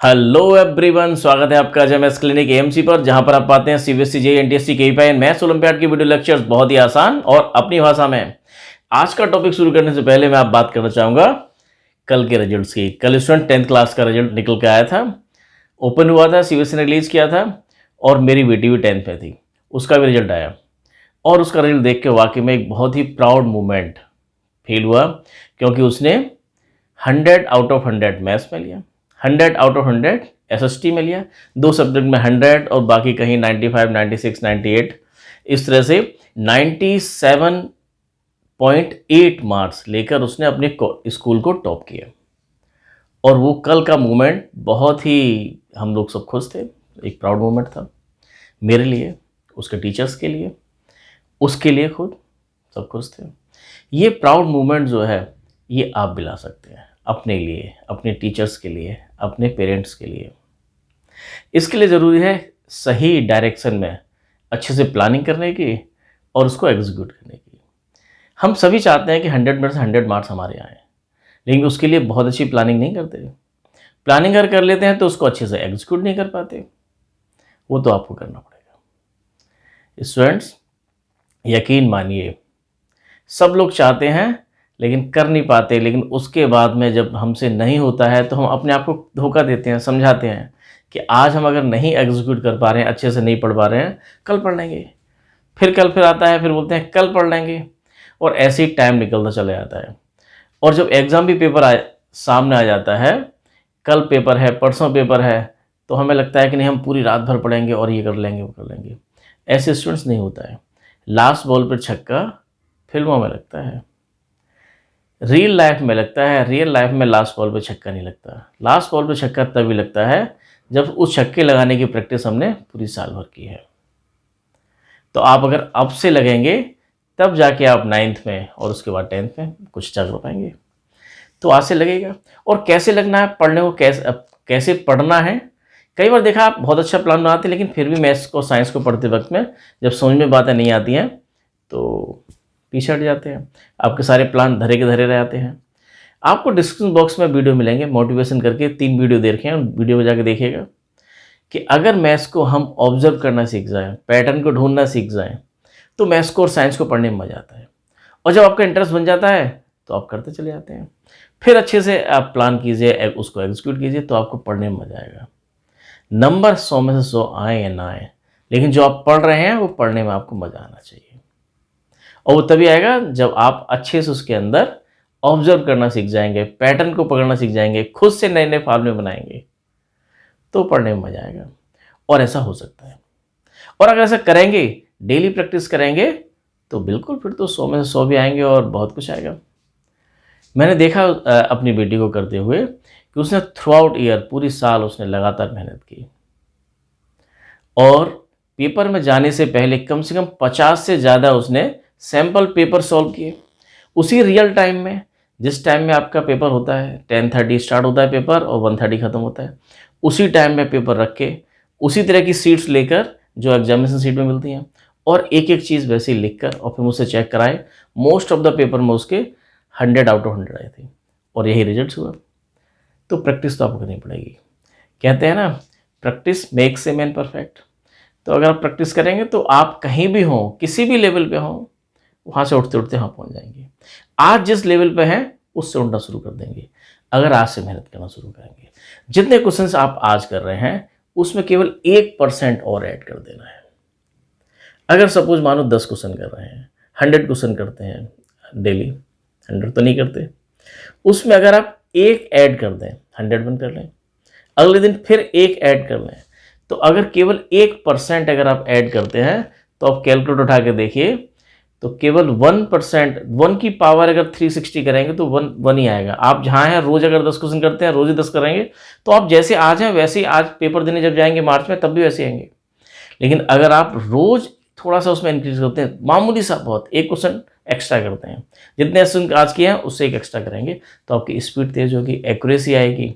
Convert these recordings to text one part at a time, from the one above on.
Hello everyone, स्वागत है आपका जेएमएस क्लिनिक एएमसी पर, जहां पर आप पाते हैं CBSE JEE NTSC KVPY and maths olympiad की वीडियो लेक्चर्स बहुत ही आसान और अपनी भाषा में। आज का टॉपिक शुरू करने से पहले मैं आप बात करना चाहूँगा कल के रिजल्ट्स की। कल स्टूडेंट 10th क्लास का रिजल्ट निकल के आया था, ओपन हुआ था, सीबीएसई ने रिलीज़ किया था और मेरी बेटी भी 10th में थी, उसका भी रिजल्ट आया। और उसका रिजल्ट देख के वाकई में एक बहुत ही प्राउड मोमेंट फील हुआ, क्योंकि उसने 100 आउट ऑफ 100 मैथ्स में लिया, 100 आउट ऑफ 100 एसएसटी में लिया, 2 सब्जेक्ट में 100 और बाकी कहीं 95, 96, 98, इस तरह से 97.8 मार्क्स लेकर उसने अपने स्कूल को टॉप किया। और वो कल का मोमेंट बहुत ही, हम लोग सब खुश थे, एक प्राउड मोमेंट था मेरे लिए, उसके टीचर्स के लिए, उसके लिए, खुद सब खुश थे। ये प्राउड मोमेंट जो है ये आप भी ला सकते हैं अपने लिए, अपने टीचर्स के लिए, अपने पेरेंट्स के लिए। इसके लिए ज़रूरी है सही डायरेक्शन में अच्छे से प्लानिंग करने की और उसको एग्जीक्यूट करने की। हम सभी चाहते हैं कि 100 में से 100 मार्क्स हमारे आए, लेकिन उसके लिए बहुत अच्छी प्लानिंग नहीं करते। प्लानिंग अगर कर लेते हैं तो उसको अच्छे से एग्जीक्यूट नहीं कर पाते, वो तो आपको करना पड़ेगा। स्टूडेंट्स, यकीन मानिए, सब लोग चाहते हैं लेकिन कर नहीं पाते, लेकिन उसके बाद में जब हमसे नहीं होता है तो हम अपने आप को धोखा देते हैं, समझाते हैं कि आज हम अगर नहीं एग्जीक्यूट कर पा रहे हैं, अच्छे से नहीं पढ़ पा रहे हैं, कल पढ़ लेंगे। फिर कल फिर आता है, फिर बोलते हैं कल पढ़ लेंगे, और ऐसे ही टाइम निकलता चला जाता है। और जब एग्ज़ाम भी सामने आ जाता है, कल पेपर है, परसों पेपर है, तो हमें लगता है कि नहीं हम पूरी रात भर पढ़ेंगे और ये कर लेंगे, वो कर लेंगे। ऐसे स्टूडेंट्स नहीं होता है। लास्ट बॉल पर छक्का फिल्मों में लगता है, रियल लाइफ में लगता है। रियल लाइफ में लास्ट बॉल पे छक्का नहीं लगता। लास्ट बॉल पे छक्का तभी लगता है जब उस छक्के लगाने की प्रैक्टिस हमने पूरी साल भर की है। तो आप अगर अब से लगेंगे तब जाके आप 9th में और उसके बाद 10th में कुछ अच्छा कर पाएंगे। तो आज से लगेगा। और कैसे लगना है, पढ़ने को कैसे पढ़ना है। कई बार देखा, आप बहुत अच्छा प्लान बनाते हैं, लेकिन फिर भी मैथ्स को, साइंस को पढ़ते वक्त में जब समझ में बातें नहीं आती हैं तो पीछे हट जाते हैं, आपके सारे प्लान धरे के धरे रह जाते हैं। आपको डिस्क्रिप्शन बॉक्स में वीडियो मिलेंगे मोटिवेशन करके, 3 वीडियो दे रखे हैं, वीडियो में जाके देखिएगा कि अगर मैथ्स को हम ऑब्जर्व करना सीख जाएं, पैटर्न को ढूंढना सीख जाएं, तो मैथ्स को और साइंस को पढ़ने में मजा आता है। और जब आपका इंटरेस्ट बन जाता है तो आप करते चले जाते हैं। फिर अच्छे से आप प्लान कीजिए, उसको एग्जीक्यूट कीजिए, तो आपको पढ़ने में मजा आएगा। नंबर 100 में से 100 आए या ना आए, लेकिन जो आप पढ़ रहे हैं वो पढ़ने में आपको मजा आना चाहिए। और वो तभी आएगा जब आप अच्छे से उसके अंदर ऑब्जर्व करना सीख जाएंगे, पैटर्न को पकड़ना सीख जाएंगे, खुद से नए नए फार्मूले बनाएंगे, तो पढ़ने में मजा आएगा। और ऐसा हो सकता है। और अगर ऐसा करेंगे, डेली प्रैक्टिस करेंगे, तो बिल्कुल फिर तो 100 में से 100 भी आएंगे और बहुत कुछ आएगा। मैंने देखा अपनी बेटी को करते हुए कि उसने थ्रू आउट ईयर, पूरी साल उसने लगातार मेहनत की, और पेपर में जाने से पहले कम से कम 50 से ज़्यादा उसने सैम्पल पेपर सॉल्व किए उसी रियल टाइम में। जिस टाइम में आपका पेपर होता है, 10:30 स्टार्ट होता है पेपर और 1:30 ख़त्म होता है, उसी टाइम में पेपर रख के उसी तरह की सीट्स लेकर जो एग्जामिनेशन सीट में मिलती हैं, और एक एक चीज़ वैसे ही लिख कर और फिर मुझसे चेक कराए। मोस्ट ऑफ द पेपर में उसके 100 आउट ऑफ 100 आए थे, और यही रिजल्ट हुआ। तो प्रैक्टिस तो आपको करनी पड़ेगी। कहते हैं ना, practice makes a man perfect. तो अगर आप प्रैक्टिस करेंगे तो आप कहीं भी हों, किसी भी लेवल पे हों, वहाँ से उठते उठते वहाँ पहुँच जाएंगे। आज जिस लेवल पे हैं उससे उठना शुरू कर देंगे, अगर आज से मेहनत करना शुरू करेंगे। जितने क्वेश्चंस आप आज कर रहे हैं उसमें केवल 1% और ऐड कर देना है। अगर सपोज मानो 10 क्वेश्चन कर रहे हैं, 100 क्वेश्चन करते हैं डेली, 100 तो नहीं करते, उसमें अगर आप 1 ऐड कर दें, 101 कर लें, अगले दिन फिर 1 ऐड कर लें, तो अगर केवल 1% अगर आप ऐड करते हैं तो आप कैलकुलेटर उठा के देखिए, तो केवल 1%, 1 की पावर अगर 360 करेंगे तो 1 ही आएगा। आप जहाँ हैं, रोज़ अगर 10 क्वेश्चन करते हैं, रोज़ ही 10 करेंगे, तो आप जैसे आज हैं वैसे ही आज पेपर देने जब जाएंगे मार्च में, तब भी वैसे आएंगे। लेकिन अगर आप रोज़ थोड़ा सा उसमें इंक्रीज करते हैं, मामूली सा, बहुत 1 क्वेश्चन एक्स्ट्रा करते हैं, जितने क्वेश्चन आज किए हैं उससे 1 एक्स्ट्रा करेंगे, तो आपकी स्पीड तेज होगी, एक्यूरेसी आएगी,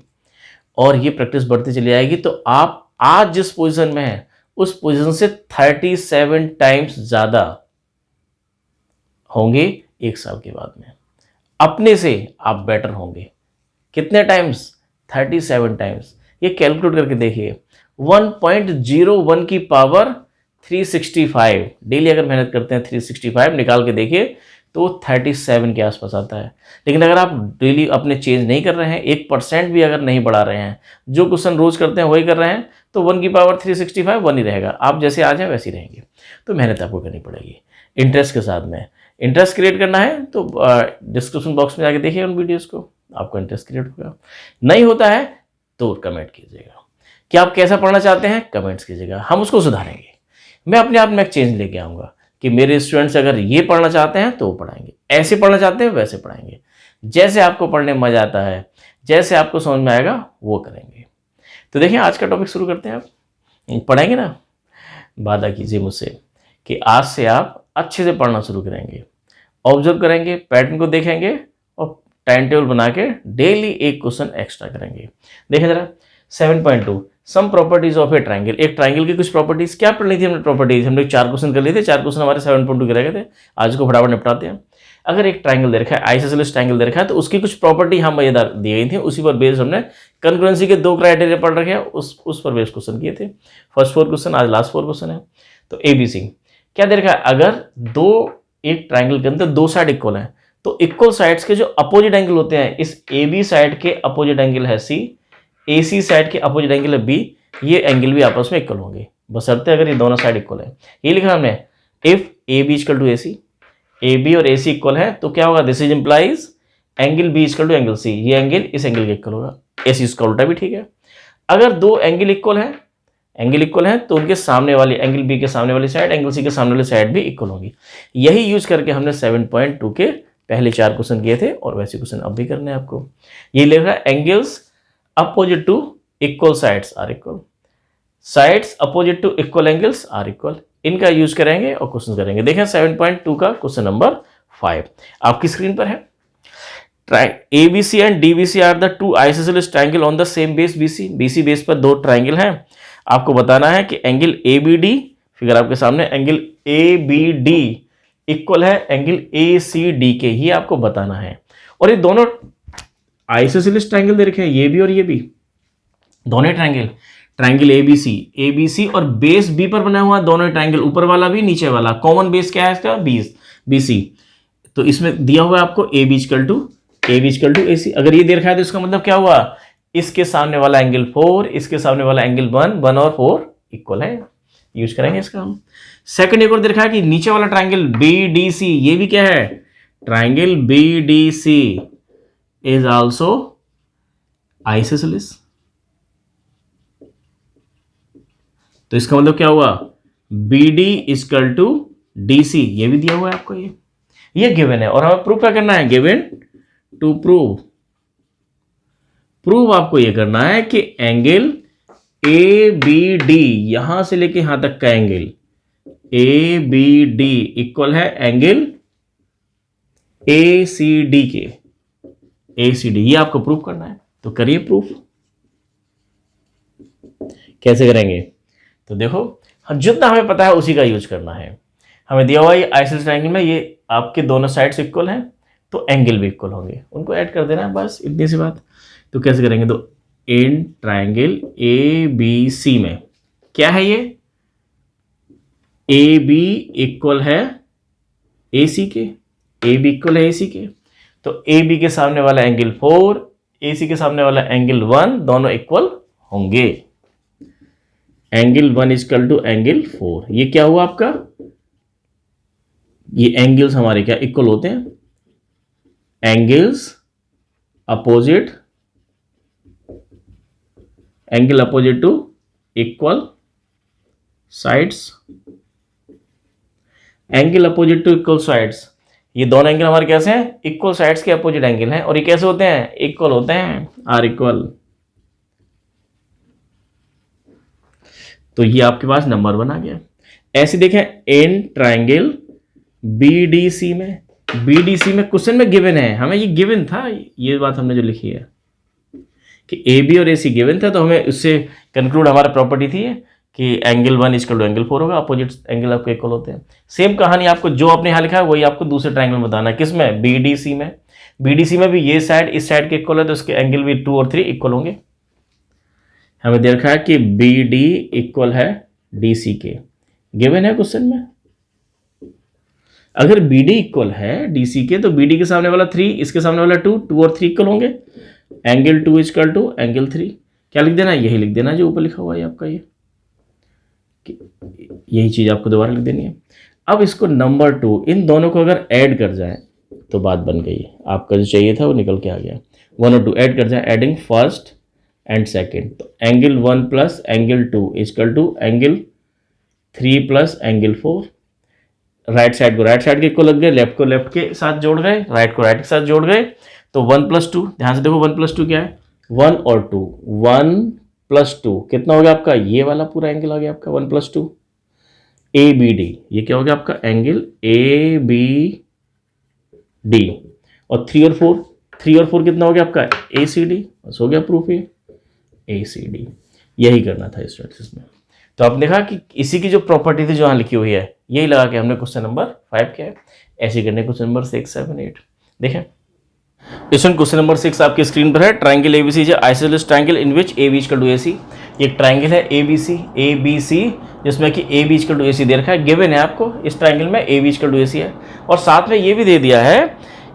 और ये प्रैक्टिस बढ़ती चली जाएगी। तो आप आज जिस पोजीशन में हैं उस पोजीशन से 37 टाइम्स ज़्यादा होंगे 1 साल के बाद में। अपने से आप बेटर होंगे। कितने टाइम्स? 37 टाइम्स। ये कैलकुलेट करके देखिए, 1.01 की पावर 365, डेली अगर मेहनत करते हैं 365 निकाल के देखिए तो 37 के आसपास आता है। लेकिन अगर आप डेली अपने चेंज नहीं कर रहे हैं, 1% भी अगर नहीं बढ़ा रहे हैं, जो क्वेश्चन रोज करते हैं वही कर रहे हैं, तो 1 की पावर 365 1 ही रहेगा। आप जैसे आ जाए वैसे ही रहेंगे। तो मेहनत आपको करनी पड़ेगी इंटरेस्ट के साथ में। इंटरेस्ट क्रिएट करना है तो डिस्क्रिप्शन बॉक्स में जाके देखिए उन वीडियोज़ को, आपको इंटरेस्ट क्रिएट होगा। नहीं होता है तो कमेंट कीजिएगा कि आप कैसा पढ़ना चाहते हैं, कमेंट्स कीजिएगा, हम उसको सुधारेंगे। मैं अपने आप में एक चेंज लेके आऊँगा कि मेरे स्टूडेंट्स अगर ये पढ़ना चाहते हैं तो वो पढ़ाएंगे, ऐसे पढ़ना चाहते हैं वैसे पढ़ाएंगे, जैसे आपको पढ़ने में मज़ा आता है, जैसे आपको समझ में आएगा वो करेंगे। तो देखिए आज का टॉपिक शुरू करते हैं। आप पढ़ेंगे ना, वादा कीजिए मुझसे कि आज से आप अच्छे से पढ़ना शुरू करेंगे, ऑब्जर्व करेंगे, पैटर्न को देखेंगे और टाइम टेबल बना के डेली एक क्वेश्चन एक्स्ट्रा करेंगे। देखें जरा 7.2 some properties of a triangle. एक ट्राइंगल की कुछ प्रॉपर्टीज क्या पढ़ ली थी हमने, प्रॉपर्टीज हमने 4 क्वेश्चन कर लिए थे, 4 क्वेश्चन हमारे 7.2 के रह गए थे। आज को फटाफट निपटाते हैं। अगर एक ट्राइंगल दे रखा है, आइसोसेलेस ट्राइंगल दे रखा है, तो उसकी कुछ प्रॉपर्टी हम मजेदार दी गई थी, उसी पर बेस हमने कंग्रुएंसी के 2 क्राइटेरिया पढ़ रखे हैं, उस पर बेस क्वेश्चन किए थे। फर्स्ट 4 क्वेश्चन, आज लास्ट 4 क्वेश्चन है। तो ABC क्या दे रखा है, अगर एक ट्राइंगल के अंदर 2 साइड इक्वल हैं तो इक्वल साइड्स के जो अपोजिट एंगल होते हैं, इस AB साइड के अपोजिट एंगल है C, AC साइड के अपोजिट एंगल है B, ये एंगल भी आपस में इक्वल होंगे, बशर्ते अगर ये दोनों साइड इक्वल है। ये लिखा हमने, if AB equal to AC, AB और AC इक्वल है तो क्या होगा, this is implies angle B equal to angle C, ये एंगल इस एंगल के इक्वल होगा। AC इसका उल्टा भी ठीक है। अगर 2 एंगल इक्वल है तो उनके सामने वाली एंगल B के सामने वाली साइड एंगल C के सामने वाली साइड भी इक्वल होगी। यही यूज करके हमने 7.2 के पहले 4 क्वेश्चन किए थे और वैसे क्वेश्चन अब भी करने हैं आपको। ये लिखा है angles opposite to equal sides are equal, sides opposite to equal angles are equal, इनका यूज करेंगे और क्वेश्चन करेंगे। देखें 7.2 का क्वेश्चन नंबर 5 आपकी स्क्रीन पर है। ABC and DBC are the 2 isosceles triangle on the same base BC। BC base पर 2 ट्राइंगल हैं। आपको बताना है कि एंगल ABD, फिगर आपके सामने, एंगल ABD इक्वल है एंगल ACD के, ये आपको बताना है। और ये दोनों आइसोसेलेस ट्राइंगल दे रखे हैं, ये भी और ये भी, दोनों ट्राइंगल ABC और बेस B पर बना हुआ दोनों ट्राइंगल, ऊपर वाला भी नीचे वाला। कॉमन बेस क्या है इसका, BC। तो इसमें दिया हुआ है आपको AB इक्वल टू AC। अगर ये दे रखा है तो इसका मतलब क्या हुआ, इसके सामने वाला एंगल 4, इसके सामने वाला एंगल 1 और 4 इक्वल है, यूज करेंगे इसका हम। सेकंड एक और दे रखा है कि नीचे वाला ट्राइंगल BDC, ये भी क्या है, triangle BDC is also isosceles. तो इसका मतलब क्या हुआ, BD इक्वल टू DC, ये भी दिया हुआ है आपको, ये गिवन है। और हमें प्रूव क्या करना है, गिवन टू प्रूव आपको ये करना है कि एंगल ABD, यहां से लेके यहां तक का एंगल ABD इक्वल है एंगल ACD के, ACD, ये आपको प्रूव करना है। तो करिए प्रूफ। कैसे करेंगे, तो देखो जितना हमें पता है उसी का यूज करना है। हमें दिया हुआ ये आइसोसेलेस ट्राइंगल में ये आपके दोनों साइड्स इक्वल हैं तो एंगल भी इक्वल होंगे, उनको ऐड कर देना है, बस इतनी सी बात। तो कैसे करेंगे, तो इन ट्राइंगल ABC में क्या है, ये AB इक्वल है AC के, AB इक्वल है AC के, तो AB के सामने वाला एंगल 4, AC के सामने वाला एंगल 1, दोनों इक्वल होंगे। एंगल 1 इक्वल टू एंगल 4, ये क्या हुआ आपका, ये एंगल्स हमारे क्या इक्वल होते हैं, angle opposite to equal sides, angle opposite to equal sides, ये दोनों एंगल हमारे कैसे हैं, इक्वल साइड्स के अपोजिट एंगल हैं। और ये कैसे होते हैं, इक्वल होते हैं, आर इक्वल। तो ये आपके पास नंबर बना गया। ऐसे देखें इन ट्राइंगल BDC में क्वेश्चन में गिवन है, हमें ये गिवन था, ये बात हमने जो लिखी है कि AB और AC गिवन था, तो हमें उससे कंक्लूड हमारा प्रॉपर्टी थी कि एंगल 1 इक्वल टू एंगल 4 होगा, अपोजिट एंगल आपको इक्वल होते हैं। सेम कहानी आपको जो आपने यहाँ लिखा है वही आपको दूसरे ट्राइंगल में बताना है, किसमें, BDC में भी ये साइड इस साइड के इक्वल है तो इसके एंगल भी 2 और 3 इक्वल होंगे। हमें दे रखा है कि बी डी इक्वल है डी सी के, गिवन है क्वेश्चन में। अगर बी डी इक्वल है डी सी के तो बी डी के सामने वाला 3, इसके सामने वाला 2, 2 और 3 इक्वल होंगे, एंगल 2 इक्वल टू एंगल 3। क्या लिख देना है? यही लिख देना जो ऊपर लिखा हुआ है आपका, ये यही चीज आपको दोबारा लिख देनी है। अब इसको नंबर 2, इन दोनों को अगर ऐड कर जाए तो बात बन गई, आपका जो चाहिए था वो निकल के आ गया। 1 और 2 ऐड कर जाए, एडिंग फर्स्ट एंड सेकेंड, तो angle 1 plus angle 2 equal to angle 3 plus angle 4। Right side को राइट साइड के इक्वल लग गए, लेफ्ट को लेफ्ट के साथ जोड़ गए, राइट को राइट के साथ जोड़ गए, तो 1 प्लस 2, ध्यान से देखो 1 प्लस 2 क्या है, 1 और 2, 1 प्लस 2 कितना हो गया आपका? ये वाला पूरा एंगल आ गया आपका 1 प्लस 2, ए बी डी। ये क्या हो गया आपका? Angle A B D. और 3 और 4, 3 और 4 कितना हो गया आपका? ए सी डी। बस हो गया प्रूफ, ये ए सी डी। यही करना था इस में। तो आपने देखा कि इसी की जो प्रॉपर्टी थी जो यहाँ लिखी हुई है, यही लगा के हमने क्वेश्चन नंबर 5 किया है। ऐसे करने क्वेश्चन नंबर 6, 7, 8 देखें। क्वेश्चन नंबर 6 आपकी स्क्रीन पर है। Triangle ABC is isosceles triangle in which A B equal to AC. एक ट्राइंगल है एबीसी जिसमें कि A B equal to AC दे रखा है, गिवन है आपको। इस ट्राइंगल में A B equal to AC है, और साथ में ये भी दे दिया है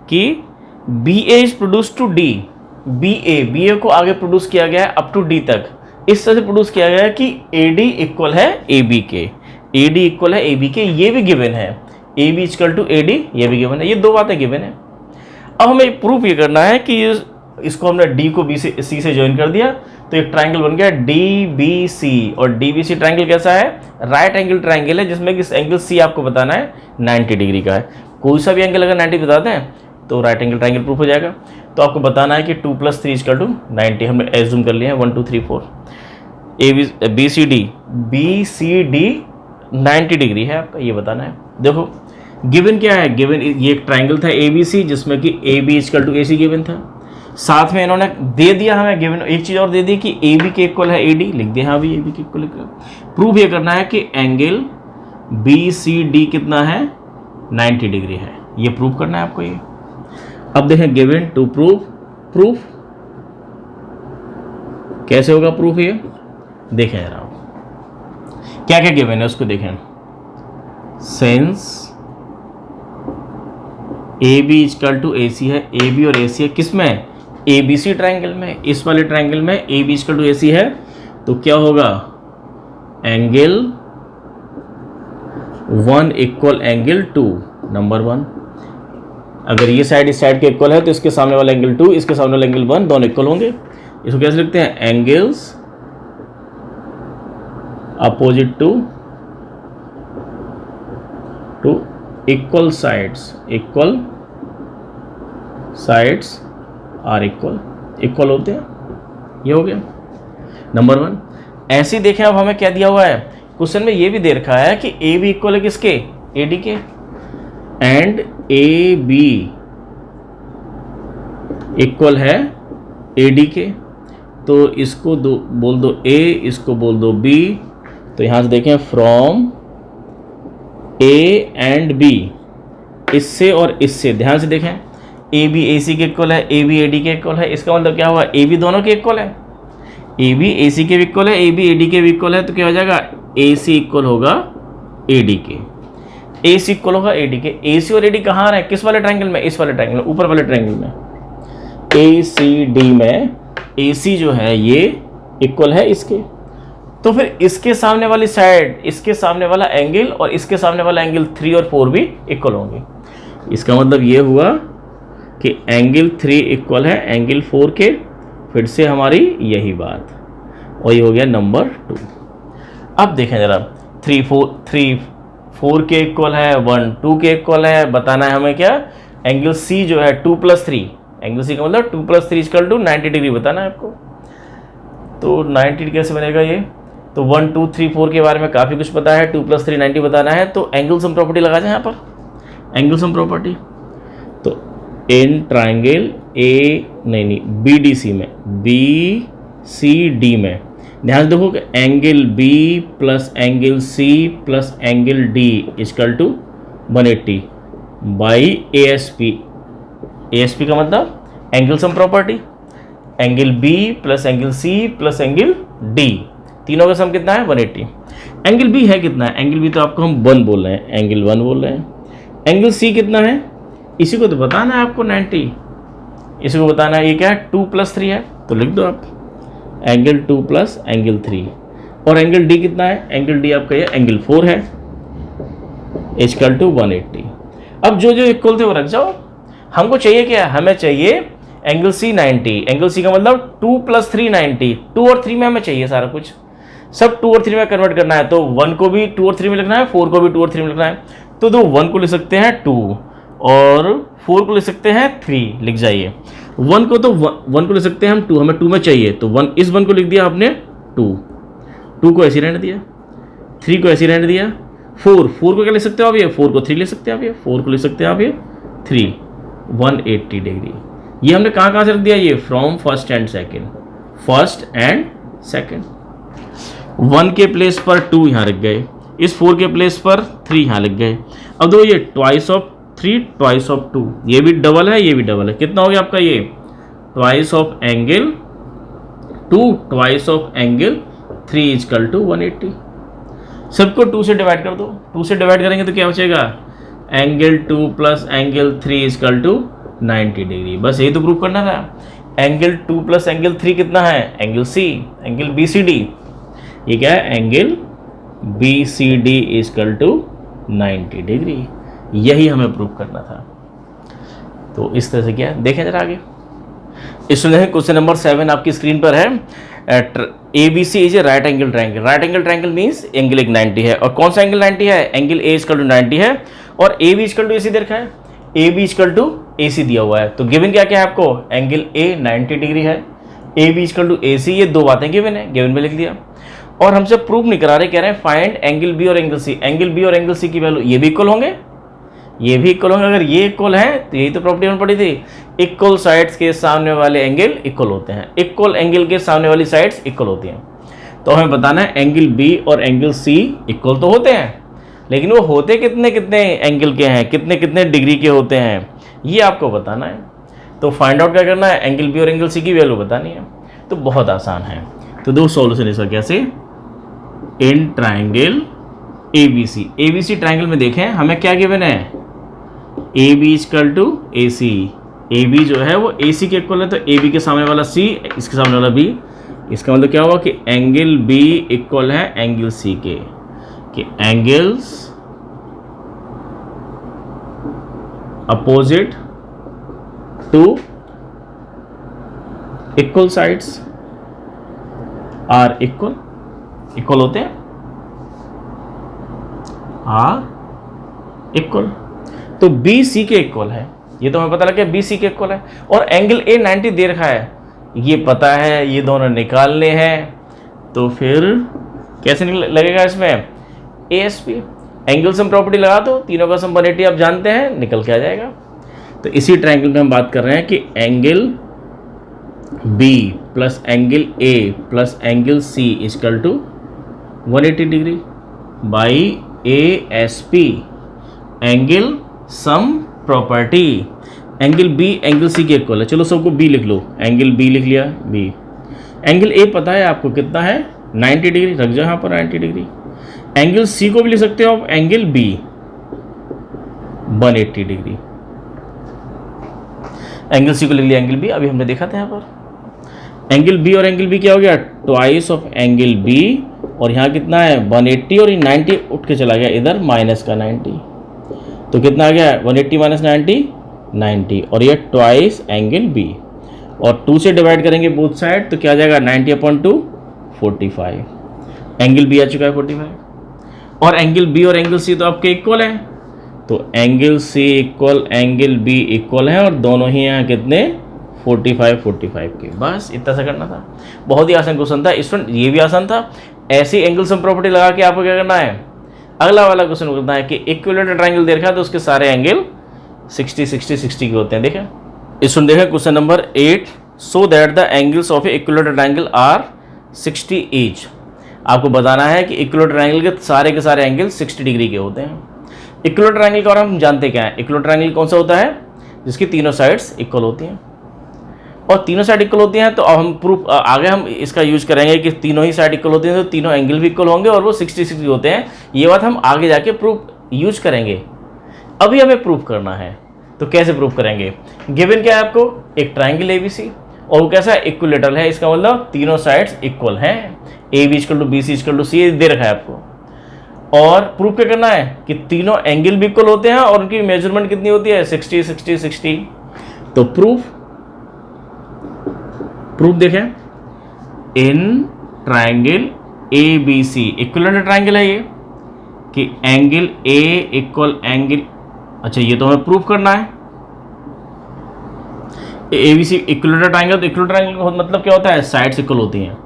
कि B A is produce to D. B A को आगे प्रोड्यूस किया गया है अप टू डी तक, इस तरह से प्रोड्यूस किया गया है कि ए डी इक्वल है ए बी के, ए डी इक्वल है ए बी के, ये भी गिवन है। A B equal to A D, ये भी गिवन है। ये दो बातें गिवन है। अब हमें प्रूफ ये करना है कि इसको हमने डी को बी से सी से ज्वाइन कर दिया तो एक ट्राइंगल बन गया डी बी सी। और डी बी सी ट्राइंगल कैसा है? राइट एंगल ट्राइंगल है, जिसमें कि एंगल सी आपको बताना है 90 डिग्री का है। कोई सा भी एंगल अगर 90 बताते हैं तो राइट एंगल ट्राइंगल प्रूफ हो जाएगा। तो आपको बताना है कि 2 + 3 = 90। हमने एज्यूम कर लिया है 1 2 3 4। बी सी डी 90 डिग्री है आपका, ये बताना है। देखो गिवन क्या है? गिवन ये एक ट्राइंगल था ए बी सी जिसमें कि A B equal to A C given था। साथ में इन्होंने दे दिया हमें गिवन एक चीज़ और दे दी कि ए बी के इक्वल है ए डी, लिख दिया। हाँ भी ए बी के इक्वल। प्रूफ ये करना है कि एंगल बी सी डी कितना है? 90 डिग्री है। ये प्रूफ करना है आपको। ये अब देखें गिवन टू प्रूफ कैसे होगा प्रूफ? ये देखें जरा क्या क्या गिवन है उसको देखें। Since A B equal to A C है, ए बी और ए सी है किसमें? ए बी सी ट्राइंगल में। इस वाले ट्राइंगल में A B equal to A C है तो क्या होगा? Angle 1 equal angle 2, number 1। अगर ये साइड इस साइड के इक्वल है तो इसके सामने वाला एंगल 2, इसके सामने वाला एंगल 1, दोनों इक्वल होंगे। इसको कैसे लिखते हैं? Angles opposite to equal sides are equal होते हैं। ये हो गया नंबर 1। ऐसे ही देखें अब हमें क्या दिया हुआ है क्वेश्चन में, ये भी दे रखा है कि ए बी इक्वल है किसके? ए डी के। एंड ए बी इक्वल है ए डी के। तो इसको बोल दो ए, इसको बोल दो बी। तो यहां से देखें फ्रॉम ए एंड बी, इससे और इससे ध्यान से देखें, ए बी ए सी के इक्वल है, ए बी ए डी के इक्वल है। इसका मतलब क्या हुआ? ए बी दोनों के इक्वल है, ए बी ए सी के भी इक्वल है, ए बी ए डी के भी इक्वल है। तो क्या हो जाएगा? ए सी इक्वल होगा ए डी के, ए सी इक्वल होगा ए डी के। ए सी और ए डी कहाँ आ रहे हैं? किस वाले ट्राइंगल में? इस वाले ट्राइंगल में, ऊपर वाले ट्राइंगल में। ए सी डी में ए सी जो है ये इक्वल है इसके। तो फिर इसके सामने वाली साइड, इसके सामने वाला एंगल और इसके सामने वाला एंगल 3 और 4 भी इक्वल होंगे। इसका मतलब ये हुआ कि एंगल 3 इक्वल है एंगल 4 के। फिर से हमारी यही बात, और ये हो गया नंबर 2। अब देखें जरा 3 4 के इक्वल है, 1 2 के इक्वल है। बताना है हमें क्या? एंगल सी जो है 2 + 3, एंगल सी का मतलब 2 + 3 = 90 डिग्री बताना है आपको। तो 90 कैसे बनेगा ये? तो 1 2 3 4 के बारे में काफ़ी कुछ पता है, 2 + 3 90 बताना है। तो एंगल सम प्रॉपर्टी लगा जाए यहाँ पर, एंगल सम प्रॉपर्टी। तो in triangle B D C में, बी सी डी में ध्यान से देखो कि angle B plus angle C plus angle D equal to 180 by A S P. A S P का मतलब angle sum property. Angle B plus angle C plus angle D, तीनों का सम कितना है 180। एंगल बी है कितना है, एंगल बी तो आपको हम 1 बोल रहे हैं, एंगल 1 बोल रहे हैं। एंगल सी कितना है, इसी को तो बताना है आपको 90, इसी को बताना है। ये क्या है 2 + 3 है, तो लिख दो आप एंगल 2 + एंगल 3। और एंगल डी कितना है, एंगल डी आपका ये एंगल 4 है, इक्वल टू 180। अब जो जो इक्वल थे वो रख जाओ। हमको चाहिए क्या, हमें चाहिए एंगल सी 90, एंगल सी का मतलब 2 + 3 90, 2 और 3 में हमें चाहिए सारा कुछ, सब 2 और 3 में कन्वर्ट करना है। तो 1 को भी 2 और 3 में लिखना है, 4 को भी 2 और 3 में लिखना है। तो 1 को लिख सकते हैं 2 और 4 को लिख सकते हैं 3, लिख जाइए। 1 को तो 1 को लिख सकते हैं हम 2, हमें 2 में चाहिए, तो 1 इस 1 को लिख दिया आपने 2 को ऐसे रहने दिया, 3 को ऐसे रहने दिया, 4 को क्या लिख सकते हो आप, ये 4 को 3 लिख सकते हैं आप, ये 4 को लिख सकते हैं आप, ये 3, 180 डिग्री। ये हमने कहाँ से रख दिया, ये from first and second, first and second. 1 के प्लेस पर 2 यहाँ रख गए, इस 4 के प्लेस पर 3 यहाँ लिख गए। अब दो ये ट्वाइस ऑफ 3 ट्वाइस ऑफ 2, ये भी डबल है, ये भी डबल है, कितना हो गया आपका ये twice of angle 2 twice of angle 3 equal to 180। सबको 2 से डिवाइड कर दो, 2 से डिवाइड करेंगे तो क्या बचेगा, angle 2 + angle 3 equal to 90 degree. बस यही तो प्रूव करना था। एंगल 2 + एंगल 3 कितना है, angle C, angle B C D, ये क्या है angle B C D equal to 90 degree. यही हमें प्रूव करना था। तो इस तरह से क्या देखें जरा आगे, इसमें क्वेश्चन नंबर 7 आपकी स्क्रीन पर है। ABC is a right angle triangle. Right angle triangle means angle एक 90 है, और कौन सा एंगल 90 है, एंगल A इक्वल टू 90 है, और AB इक्वल टू AC दे रखा है, AB इक्वल टू AC दिया हुआ है। तो गिवन क्या क्या है आपको, एंगल A 90 डिग्री है, AB इक्वल टू AC, ये दो बातें गिवन है, गिवन में लिख दिया। और हमसे प्रूव नहीं करा रहे, कह रहे हैं फाइंड एंगल B और एंगल C। एंगल B और एंगल C की वैल्यू, ये भी इक्वल होंगे, ये भी इक्वल होंगे। अगर ये इक्वल है तो यही तो प्रॉपर्टी हमने पढ़ी थी, इक्वल साइड्स के सामने वाले एंगल इक्वल होते हैं, इक्वल एंगल के सामने वाली साइड्स इक्वल होती हैं। तो हमें बताना है एंगल B और एंगल C इक्वल तो होते हैं, लेकिन वो होते कितने कितने एंगल के हैं, कितने कितने डिग्री के होते हैं, ये आपको बताना है। तो फाइंड आउट क्या करना है, एंगल B और एंगल C की वैल्यू बतानी है। तो बहुत आसान है। तो दो सॉल्यूशन इसका कैसे, इन ट्राइंगल ABC ट्राइंगल में देखें हमें क्या गिवन है, AB equal to AC। AB जो है वो AC के इक्वल है, तो AB के सामने वाला C, इसके सामने वाला B। इसका मतलब क्या हुआ कि एंगल B इक्वल है एंगल C के, कि angles opposite to equal sides are equal होते हैं, आर इक्वल। तो बी सी के इक्वल है, ये तो हमें पता लगा बी सी के इक्वल है। और एंगल ए 90 दे रखा है, ये पता है, ये दोनों निकालने हैं। तो फिर कैसे लगेगा इसमें, ए S P angle sum property लगा दो, तीनों का सम 180 आप जानते हैं, निकल के आ जाएगा। तो इसी ट्रायंगल में हम बात कर रहे हैं कि angle B plus angle A plus angle C equal to 180 degree by A S P angle sum property. Angle B angle C के इक्वल है, चलो सबको बी लिख लो, एंगल बी लिख लिया बी। एंगल ए पता है आपको कितना है 90 डिग्री, रख जाओ यहाँ पर 90 डिग्री। एंगल सी को भी लिख सकते हो आप, angle B 180 degree. Angle C को लिख लिया एंगल बी, अभी हमने देखा था यहाँ पर। एंगल बी और एंगल बी क्या हो गया, ट्वाइस ऑफ एंगल बी, और यहाँ कितना है 180, और ये 90 उठ के चला गया इधर माइनस का 90, तो कितना आ गया 180 माइनस 90, और ये ट्वाइस एंगल बी। और 2 से डिवाइड करेंगे बोथ साइड, तो क्या आ जाएगा 90/2 45। एंगल बी आ चुका है 45, और एंगल बी और एंगल सी तो आपके इक्वल है, तो angle C equal angle B equal है, और दोनों ही यहाँ कितने 45 के। बस इतना सा करना था, बहुत ही आसान क्वेश्चन था। इस ये भी आसान था। ऐसी एंगल सम प्रॉपर्टी लगा के आपको क्या करना है, अगला वाला क्वेश्चन करना है कि इक्विलेटरल ट्रायंगल दे रखा है, तो उसके सारे एंगल 60 के होते हैं। देखें इसमें देखें question number 8, so that the angles of a equilateral triangle are 60 each. आपको बताना है कि इक्विलेटरल ट्रायंगल के सारे एंगल 60 डिग्री के होते हैं। इक्विलेटरल ट्रायंगल का और हम जानते क्या है, इक्विलेटरल ट्रायंगल कौन सा होता है, जिसकी तीनों साइड्स इक्वल होती हैं। और तीनों साइड इक्वल होती हैं, तो अब हम प्रूफ आगे हम इसका यूज करेंगे कि तीनों ही साइड इक्वल होती हैं तो तीनों एंगल भी इक्वल होंगे और वो 60-60 होते हैं। ये बात हम आगे जाके प्रूफ यूज करेंगे, अभी हमें प्रूफ करना है। तो कैसे प्रूफ करेंगे? गिवन क्या है आपको? एक ट्राइंगल ABC और वो कैसा है? इक्विलेटरल है। इसका मतलब तीनों साइड्स इक्वल हैं, AB equal to BC equal to C दे रखा है आपको। और प्रूफ क्या करना है कि तीनों एंगल भी इक्वल होते हैं और उनकी मेजरमेंट कितनी होती है? 60-60-60। तो प्रूफ देखें, इन ट्राइंगल ABC, इक्विलेटरल ट्राइंगल है ये, कि एंगल A इक्वल एंगल, अच्छा ये तो हमें प्रूफ करना है। ABC इक्विलेटरल ट्राइंगल, तो इक्विलेटरल ट्राइंगल का मतलब क्या होता है? साइड्स इक्वल होती हैं।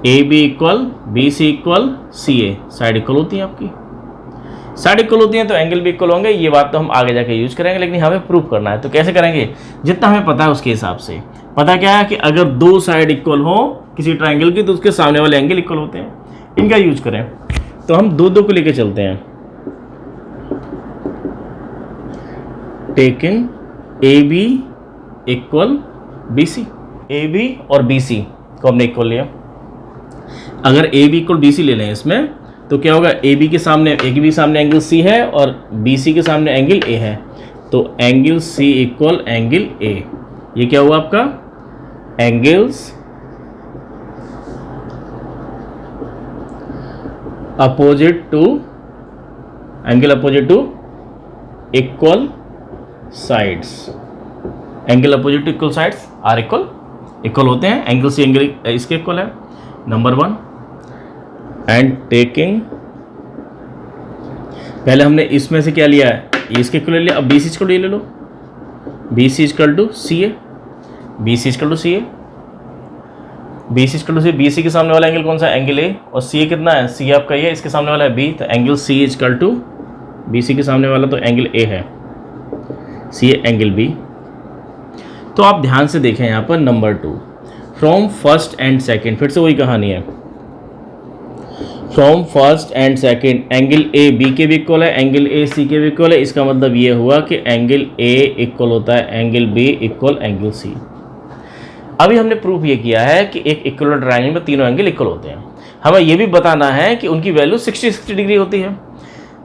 AB equal BC equal CA, side equal होती है आपकी, साइड इक्वल होती हैं तो एंगल भी इक्वल होंगे। ये बात तो हम आगे जाके यूज करेंगे, लेकिन हमें प्रूफ करना है। तो कैसे करेंगे? जितना हमें पता है उसके हिसाब से। पता क्या है कि अगर दो साइड इक्वल हो किसी ट्राइंगल की तो उसके सामने वाले एंगल इक्वल होते हैं, इनका यूज करें। तो हम दो को लेके चलते हैं। Taking AB equal BC, AB और BC को हमने इक्वल लिया। अगर AB इक्वल BC ले लें इसमें तो क्या होगा? AB के सामने एंगल C है और BC के सामने एंगल A है, तो angle C equal angle A। ये क्या हुआ आपका? Angles opposite to equal sides, angle opposite to equal sides are equal होते हैं। एंगल C एंगल इसके इक्वल है, नंबर 1। एंड टेकिंग, पहले हमने इसमें से क्या लिया है? इसके इक्वल लिया। अब BC इक्वल ले लो, BC equal to CA, BC equal to CA, BC equal to CA। BC के सामने वाला एंगल कौन सा? Angle A। और CA कितना है? CA आपका ये, इसके सामने वाला है B, तो angle C equal to BC के सामने वाला तो एंगल A है, CA एंगल B। तो आप ध्यान से देखें यहाँ पर number 2, from first and second, फिर से वही कहानी है। From first and second angle A B के भी इक्वल है, एंगल A C के भी इक्वल है। इसका मतलब ये हुआ कि एंगल A इक्वल होता है angle B equal angle C। अभी हमने प्रूफ ये किया है कि एक इक्विलेटरल ट्रायंगल में तीनों एंगल इक्वल होते हैं। हमें ये भी बताना है कि उनकी वैल्यू 60-60 डिग्री होती है।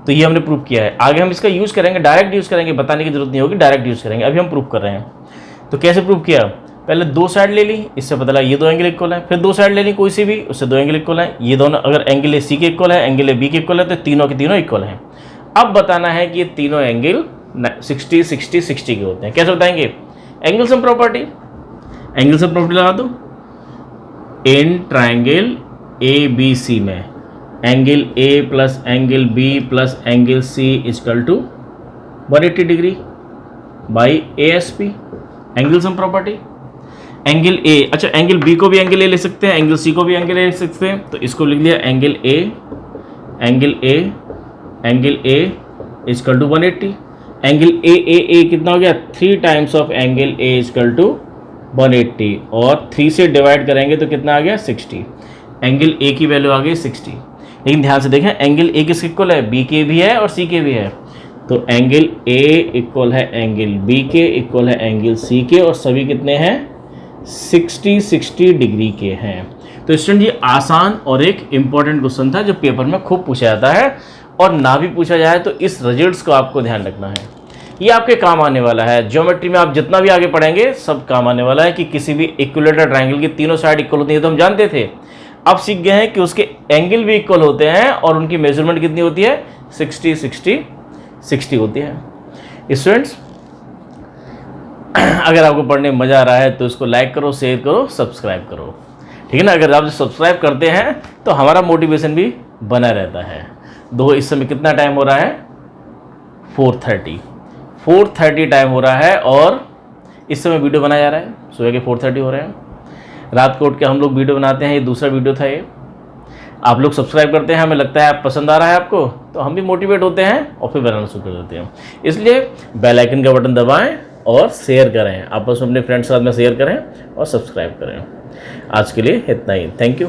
तो ये हमने प्रूफ किया है। आगे हम इसका यूज़ करेंगे, डायरेक्ट यूज़ करेंगे, बताने की जरूरत नहीं होगी, डायरेक्ट यूज़ करेंगे। अभी हम प्रूफ कर रहे हैं। तो कैसे प्रूफ किया? पहले दो साइड ले ली, इससे पता लगा ये दो एंगल इक्वल है। फिर दो साइड ले ली कोई सी भी, उससे दो एंगल इक्वल है। ये दोनों अगर एंगल C के इक्वल है, एंगल B के इक्वल है, तो तीनों के तीनों इक्वल हैं। अब बताना है कि ये तीनों एंगल 60-60-60 के होते हैं। कैसे बताएंगे? Angle sum property, angle sum property लगा दो। इन ट्राइंगल ABC में angle A plus angle B plus angle C equal to 180 degree by ASP, angle sum property. Angle A, अच्छा एंगल B को भी एंगल A ले सकते हैं, angle C को भी एंगल A ले सकते हैं। तो इसको लिख लिया angle A equal to 180। Angle A कितना हो गया? 3 times of angle A equal to 180 और 3 से डिवाइड करेंगे तो कितना आ गया? 60। एंगल A की वैल्यू आ गई 60। लेकिन ध्यान से देखें, एंगल A किसके इक्वल है? B के भी है और C के भी है। तो एंगल A इक्वल है एंगल B के, इक्वल है एंगल C के, और सभी कितने हैं? 60-60 डिग्री के हैं। तो स्टूडेंट ये आसान और एक इम्पॉर्टेंट क्वेश्चन था जो पेपर में खूब पूछा जाता है, और ना भी पूछा जाए तो इस रिजल्ट्स को आपको ध्यान रखना है। ये आपके काम आने वाला है। ज्योमेट्री में आप जितना भी आगे पढ़ेंगे सब काम आने वाला है कि किसी भी इक्विलेटरल ट्रायंगल की तीनों साइड इक्वल होती है, तो हम जानते थे। अब सीख गए हैं कि उसके एंगल भी इक्वल होते हैं और उनकी मेजरमेंट कितनी होती है? 60-60-60 होती है। स्टूडेंट्स अगर आपको पढ़ने में मज़ा आ रहा है तो इसको लाइक करो, शेयर करो, सब्सक्राइब करो, ठीक है ना। अगर आप सब्सक्राइब करते हैं तो हमारा मोटिवेशन भी बना रहता है। दो इस समय कितना टाइम हो रहा है? 4:30 टाइम हो रहा है, और इस समय वीडियो बनाया जा रहा है। सुबह के 4:30 हो रहे हैं। रात को उठ के हम लोग वीडियो बनाते हैं। ये दूसरा वीडियो था। ये आप लोग सब्सक्राइब करते हैं, हमें लगता है आप पसंद आ रहा है आपको, तो हम भी मोटिवेट होते हैं और फिर बनाना शुरू कर देते हैं। इसलिए बेल आइकन का बटन दबाएं और शेयर करें, आपस में अपने फ्रेंड्स के साथ में शेयर करें और सब्सक्राइब करें। आज के लिए इतना ही। Thank you.